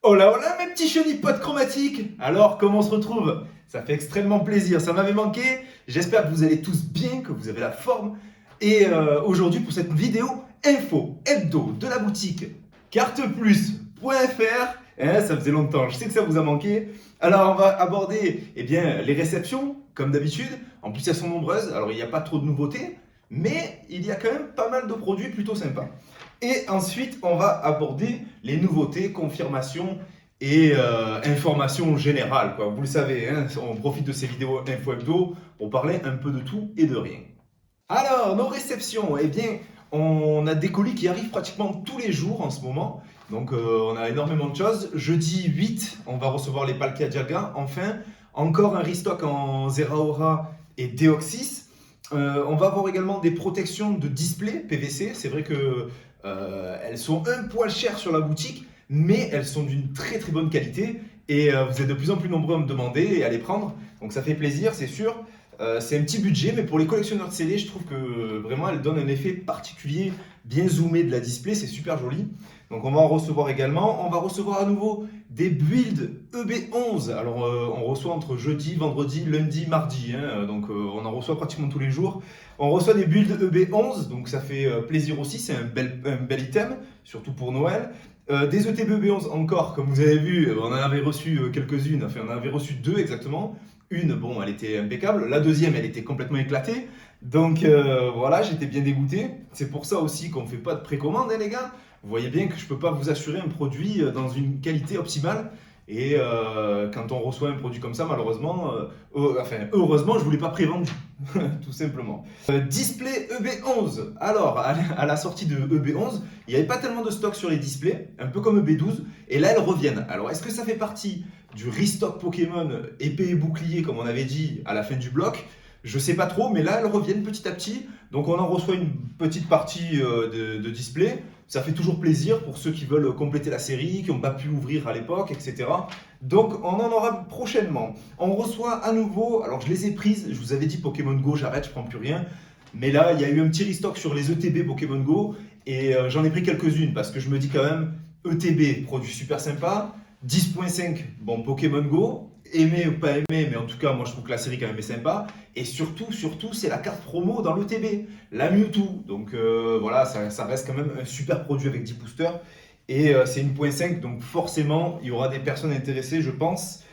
Hola hola mes petits chenilles-potes chromatiques. Alors comment on se retrouve? Ça fait extrêmement plaisir, ça m'avait manqué. J'espère que vous allez tous bien, que vous avez la forme. Et aujourd'hui pour cette vidéo info hebdo de la boutique carteplus.fr. Ça faisait longtemps, je sais que ça vous a manqué. Alors on va aborder les réceptions comme d'habitude. En plus elles sont nombreuses, alors il n'y a pas trop de nouveautés, mais il y a quand même pas mal de produits plutôt sympas. Et ensuite, on va aborder les nouveautés, confirmations et informations générales, quoi. Vous le savez, hein, on profite de ces vidéos info hebdo pour parler un peu de tout et de rien. Alors, nos réceptions, on a des colis qui arrivent pratiquement tous les jours en ce moment. Donc, on a énormément de choses. Jeudi 8, on va recevoir les Palkia Dialga. Enfin, encore un restock en Zeraora et Deoxys. On va avoir également des protections de display PVC. C'est vrai que elles sont un poil chères sur la boutique, mais elles sont d'une très très bonne qualité. Et vous êtes de plus en plus nombreux à me demander et à les prendre. Donc ça fait plaisir, c'est sûr. C'est un petit budget, mais pour les collectionneurs de CD, je trouve que vraiment elle donne un effet particulier, bien zoomé de la display, c'est super joli. Donc on va en recevoir également. On va recevoir à nouveau des builds EB11. Alors on reçoit entre jeudi, vendredi, lundi, mardi. Donc on en reçoit pratiquement tous les jours. On reçoit des builds EB11, donc ça fait plaisir aussi. C'est un bel item, surtout pour Noël. Des ETB EB11 encore, comme vous avez vu, on en avait reçu quelques-unes. Enfin, on en avait reçu deux exactement. Une, bon, elle était impeccable. La deuxième, elle était complètement éclatée. Donc voilà, j'étais bien dégoûté. C'est pour ça aussi qu'on ne fait pas de précommande, hein, les gars. Vous voyez bien que je ne peux pas vous assurer un produit dans une qualité optimale. Et quand on reçoit un produit comme ça, malheureusement, heureusement, je ne vous l'ai pas prévendu, tout simplement. Display EB11. Alors, à la sortie de EB11, il n'y avait pas tellement de stock sur les displays, un peu comme EB12, et là, elles reviennent. Alors, est-ce que ça fait partie du restock Pokémon épée et bouclier, comme on avait dit à la fin du bloc? Je sais pas trop, mais là, elles reviennent petit à petit. Donc, on en reçoit une petite partie de display. Ça fait toujours plaisir pour ceux qui veulent compléter la série, qui n'ont pas pu ouvrir à l'époque, etc. Donc on en aura prochainement. On reçoit à nouveau, alors je les ai prises, je vous avais dit Pokémon Go, j'arrête, je prends plus rien. Mais là, il y a eu un petit restock sur les ETB Pokémon Go et j'en ai pris quelques-unes parce que je me dis quand même, ETB, produit super sympa, 10.5, bon Pokémon Go, aimé ou pas aimé, mais en tout cas, moi je trouve que la série quand même est sympa. Et surtout, c'est la carte promo dans l'ETB, la Mewtwo. Donc voilà, ça reste quand même un super produit avec 10 boosters. Et c'est une point 5, donc forcément, il y aura des personnes intéressées, je pense,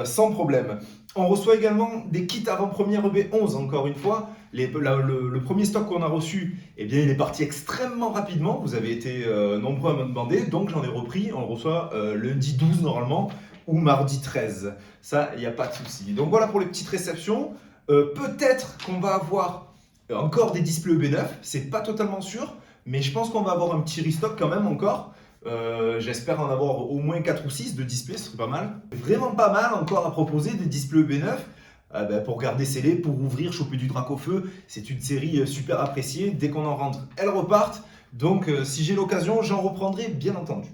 sans problème. On reçoit également des kits avant-première EB11, encore une fois. Le premier stock qu'on a reçu, eh bien, il est parti extrêmement rapidement. Vous avez été nombreux à me demander, donc j'en ai repris. On le reçoit lundi 12 normalement, ou mardi 13. Ça, il n'y a pas de souci. Donc voilà pour les petites réceptions. Peut-être qu'on va avoir encore des displays EB9, c'est pas totalement sûr, mais je pense qu'on va avoir un petit restock quand même encore. J'espère en avoir au moins 4 ou 6 de displays, ce serait pas mal. Vraiment pas mal encore à proposer des displays EB9 pour garder scellé, pour ouvrir, choper du drac au feu. C'est une série super appréciée. Dès qu'on en rentre, elles repartent. Donc si j'ai l'occasion, j'en reprendrai bien entendu.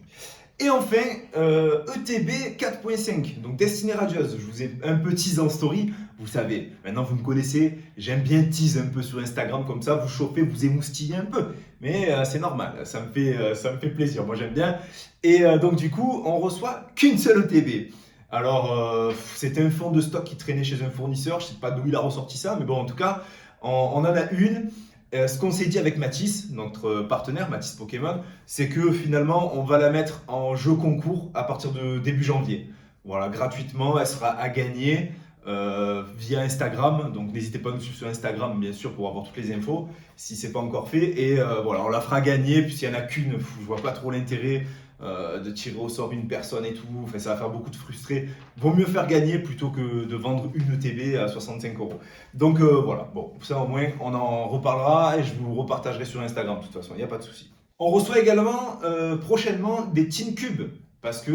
Et enfin, ETB 4.5, donc Destinée Radieuse. Je vous ai un peu teasé en story. Vous savez, maintenant vous me connaissez, j'aime bien tease un peu sur Instagram, comme ça vous chauffez, vous émoustillez un peu. Mais c'est normal, ça me fait plaisir, moi j'aime bien. Et donc du coup, on reçoit qu'une seule ETB. Alors, c'était un fond de stock qui traînait chez un fournisseur, je ne sais pas d'où il a ressorti ça, mais bon, en tout cas, on en a une. Ce qu'on s'est dit avec Mathis, notre partenaire, Mathis Pokémon, c'est que finalement, on va la mettre en jeu concours à partir de début janvier. Voilà, gratuitement, elle sera à gagner via Instagram. Donc n'hésitez pas à nous suivre sur Instagram, bien sûr, pour avoir toutes les infos, si ce n'est pas encore fait. Et voilà, on la fera gagner, puis s'il n'y en a qu'une, je vois pas trop l'intérêt de tirer au sort une personne et tout. Enfin, ça va faire beaucoup de frustrés. Vaut mieux faire gagner plutôt que de vendre une ETB à 65 euros. Donc voilà, bon, ça au moins on en reparlera et je vous repartagerai sur Instagram de toute façon, il n'y a pas de souci. On reçoit également prochainement des Teen Cubes parce que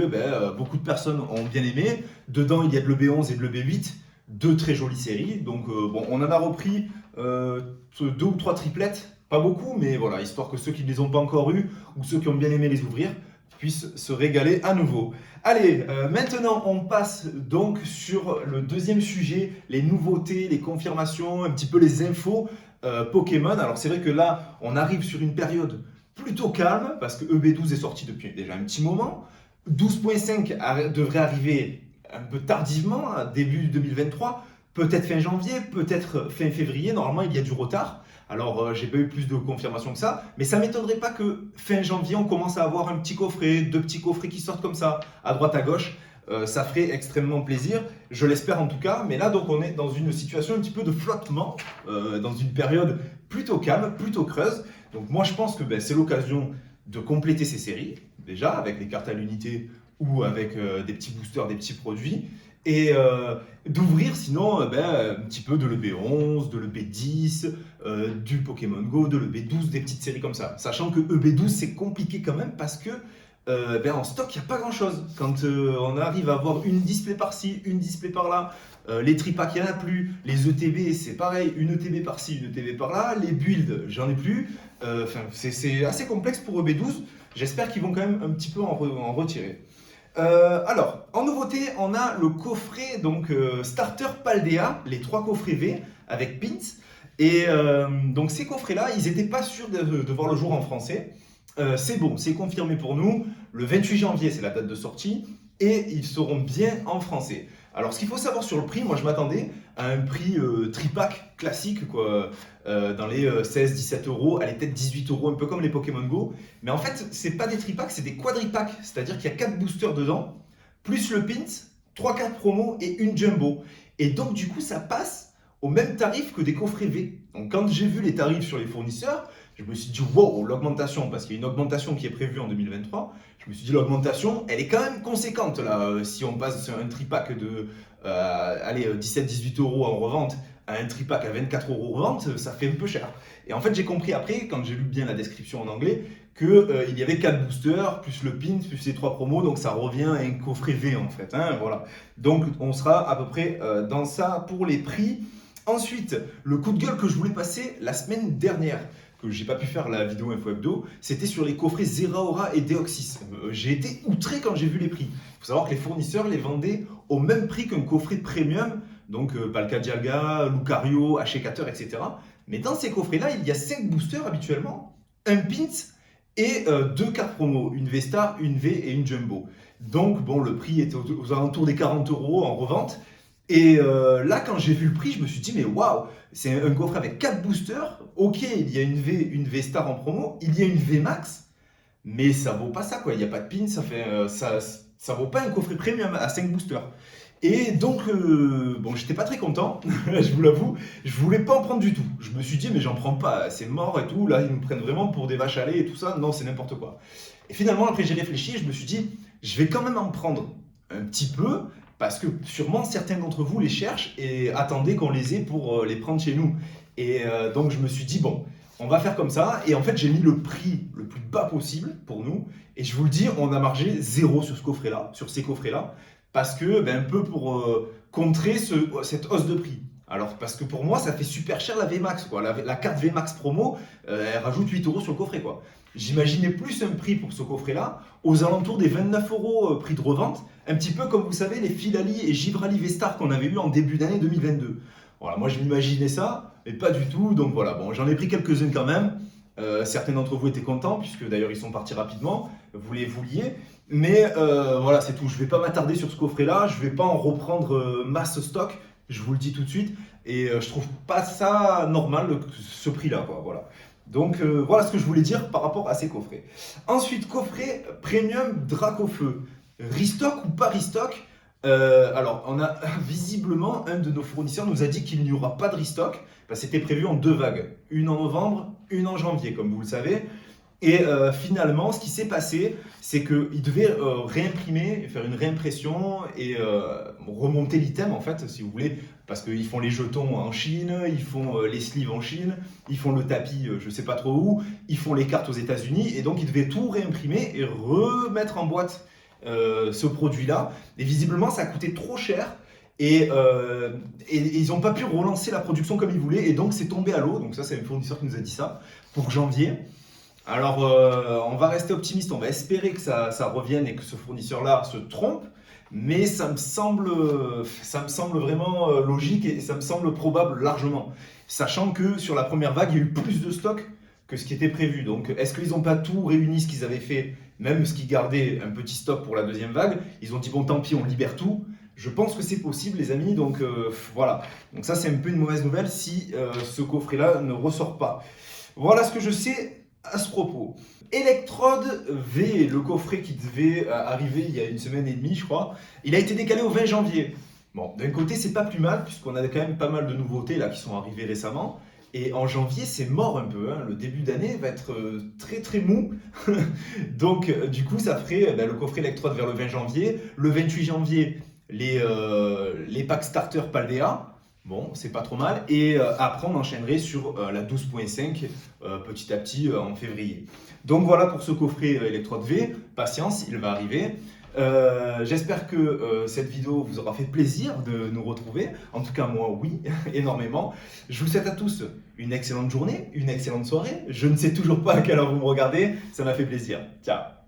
beaucoup de personnes ont bien aimé. Dedans il y a de l'EB11 et de l'EB8, deux très jolies séries. Donc bon, on en a repris deux ou trois triplettes, pas beaucoup, mais voilà, histoire que ceux qui ne les ont pas encore eu ou ceux qui ont bien aimé les ouvrir puissent se régaler à nouveau. Allez, maintenant on passe donc sur le deuxième sujet, les nouveautés, les confirmations, un petit peu les infos Pokémon. Alors c'est vrai que là, on arrive sur une période plutôt calme parce que EB12 est sorti depuis déjà un petit moment. 12.5 devrait arriver un peu tardivement, début 2023, peut-être fin janvier, peut-être fin février. Normalement, il y a du retard. Alors, j'ai pas eu plus de confirmation que ça, mais ça m'étonnerait pas que fin janvier, on commence à avoir un petit coffret, deux petits coffrets qui sortent comme ça, à droite à gauche. Ça ferait extrêmement plaisir, je l'espère en tout cas. Mais là, donc, on est dans une situation un petit peu de flottement, dans une période plutôt calme, plutôt creuse. Donc, moi, je pense que c'est l'occasion de compléter ces séries, déjà avec les cartes à l'unité ou avec des petits boosters, des petits produits, et d'ouvrir sinon un petit peu de l'EB11, de l'EB10, du Pokémon Go, de l'EB12, des petites séries comme ça. Sachant que EB12 c'est compliqué quand même parce que en stock il n'y a pas grand chose. Quand on arrive à avoir une display par-ci, une display par-là, les tripacks il n'y en a plus, les ETB c'est pareil, une ETB par-ci, une ETB par-là, les builds j'en ai plus. C'est assez complexe pour EB12. J'espère qu'ils vont quand même un petit peu en retirer. Alors, en nouveauté, on a le coffret donc Starter Paldea, les 3 coffrets V avec pins. Et donc ces coffrets-là, ils n'étaient pas sûrs de voir le jour en français. C'est bon, c'est confirmé pour nous. Le 28 janvier, c'est la date de sortie. Et ils seront bien en français. Alors, ce qu'il faut savoir sur le prix, moi je m'attendais à un prix tripack classique, quoi, dans les 16-17 euros, allez peut-être 18 euros, un peu comme les Pokémon Go. Mais en fait, c'est pas des tripacks, c'est des quadripacks, c'est-à-dire qu'il y a 4 boosters dedans, plus le pins, 3 cartes promo et une jumbo. Et donc, du coup, ça passe au même tarif que des coffrets V. Donc, quand j'ai vu les tarifs sur les fournisseurs, je me suis dit, wow, l'augmentation, parce qu'il y a une augmentation qui est prévue en 2023. Je me suis dit, l'augmentation, elle est quand même conséquente là. Si on passe sur un tripack de 17-18 euros en revente à un tripack à 24 euros en revente, ça fait un peu cher. Et en fait, j'ai compris après, quand j'ai lu bien la description en anglais, qu'il y avait 4 boosters, plus le pin, plus les 3 promos, donc ça revient à un coffret V en fait. Voilà. Donc, on sera à peu près dans ça pour les prix. Ensuite, le coup de gueule que je voulais passer la semaine dernière, que j'ai pas pu faire la vidéo info hebdo, c'était sur les coffrets Zeraora et Deoxys. J'ai été outré quand j'ai vu les prix. Il faut savoir que les fournisseurs les vendaient au même prix qu'un coffret premium, donc Palkia-Dialga, Lucario, Hachicateur, etc. Mais dans ces coffrets-là, il y a 5 boosters habituellement, un pins et 2 cartes promo, une V-Star, une V et une Jumbo. Donc bon, le prix était aux alentours des 40 euros en revente. Et là, quand j'ai vu le prix, je me suis dit, mais waouh, c'est un coffret avec 4 boosters. Ok, il y a une V-Star en promo, il y a une V-Max, mais ça vaut pas ça, quoi. Il n'y a pas de pin, ça vaut pas un coffret premium à 5 boosters. Et donc, bon, j'étais pas très content, je vous l'avoue. Je voulais pas en prendre du tout. Je me suis dit, mais j'en prends pas, c'est mort et tout. Là, ils nous prennent vraiment pour des vaches à lait et tout ça. Non, c'est n'importe quoi. Et finalement, après, j'ai réfléchi et je me suis dit, je vais quand même en prendre un petit peu. Parce que sûrement certains d'entre vous les cherchent et attendaient qu'on les ait pour les prendre chez nous. Et donc je me suis dit, bon, on va faire comme ça. Et en fait, j'ai mis le prix le plus bas possible pour nous. Et je vous le dis, on a margé 0 sur ce coffret-là, sur ces coffrets-là. Parce que, un peu pour contrer cette hausse de prix. Alors, parce que pour moi, ça fait super cher la VMAX, quoi. La carte VMAX promo, elle rajoute 8 euros sur le coffret, quoi. J'imaginais plus un prix pour ce coffret-là, aux alentours des 29 euros prix de revente, un petit peu comme vous savez les Filali et Givrali V-Star qu'on avait eu en début d'année 2022. Voilà, moi je m'imaginais ça, mais pas du tout, donc voilà, bon, j'en ai pris quelques-unes quand même. Certains d'entre vous étaient contents, puisque d'ailleurs ils sont partis rapidement, vous les vouliez. Mais voilà, c'est tout, je ne vais pas m'attarder sur ce coffret-là, je ne vais pas en reprendre masse stock, je vous le dis tout de suite, et je trouve pas ça normal, ce prix-là, quoi, voilà. Donc voilà ce que je voulais dire par rapport à ces coffrets. Ensuite, coffret premium Dracofeu. Restock ou pas restock? Alors, on a visiblement, un de nos fournisseurs nous a dit qu'il n'y aura pas de restock. C'était prévu en 2 vagues. Une en novembre, une en janvier, comme vous le savez. Et finalement, ce qui s'est passé, c'est qu'ils devaient réimprimer, faire une réimpression et remonter l'item, en fait, si vous voulez, parce qu'ils font les jetons en Chine, ils font les sleeves en Chine, ils font le tapis, je ne sais pas trop où, ils font les cartes aux États-Unis, et donc ils devaient tout réimprimer et remettre en boîte ce produit-là. Et visiblement, ça a coûté trop cher. Et ils n'ont pas pu relancer la production comme ils voulaient, et donc c'est tombé à l'eau. Donc ça, c'est un fournisseur qui nous a dit ça pour janvier. Alors, on va rester optimiste, on va espérer que ça revienne et que ce fournisseur-là se trompe, mais ça me semble vraiment logique et ça me semble probable largement. Sachant que sur la première vague, il y a eu plus de stock que ce qui était prévu. Donc, est-ce qu'ils n'ont pas tout réuni ce qu'ils avaient fait même ce qui gardait un petit stock pour la deuxième vague, ils ont dit bon tant pis, on libère tout. Je pense que c'est possible les amis, donc voilà. Donc ça c'est un peu une mauvaise nouvelle si ce coffret-là ne ressort pas. Voilà ce que je sais à ce propos. Electrode V, le coffret qui devait arriver il y a une semaine et demie je crois, il a été décalé au 20 janvier. Bon, d'un côté c'est pas plus mal puisqu'on a quand même pas mal de nouveautés là qui sont arrivées récemment. Et en janvier, c'est mort un peu, hein. Le début d'année va être très très mou. Donc, du coup, ça ferait le coffret Electrode vers le 20 janvier. Le 28 janvier, les packs starter Paldea. Bon, c'est pas trop mal. Et après, on enchaînerait sur la 12.5 petit à petit en février. Donc voilà pour ce coffret Electrode V. Patience, il va arriver. J'espère que cette vidéo vous aura fait plaisir de nous retrouver. En tout cas, moi, oui, énormément. Je vous souhaite à tous une excellente journée, une excellente soirée. Je ne sais toujours pas à quelle heure vous me regardez. Ça m'a fait plaisir. Ciao.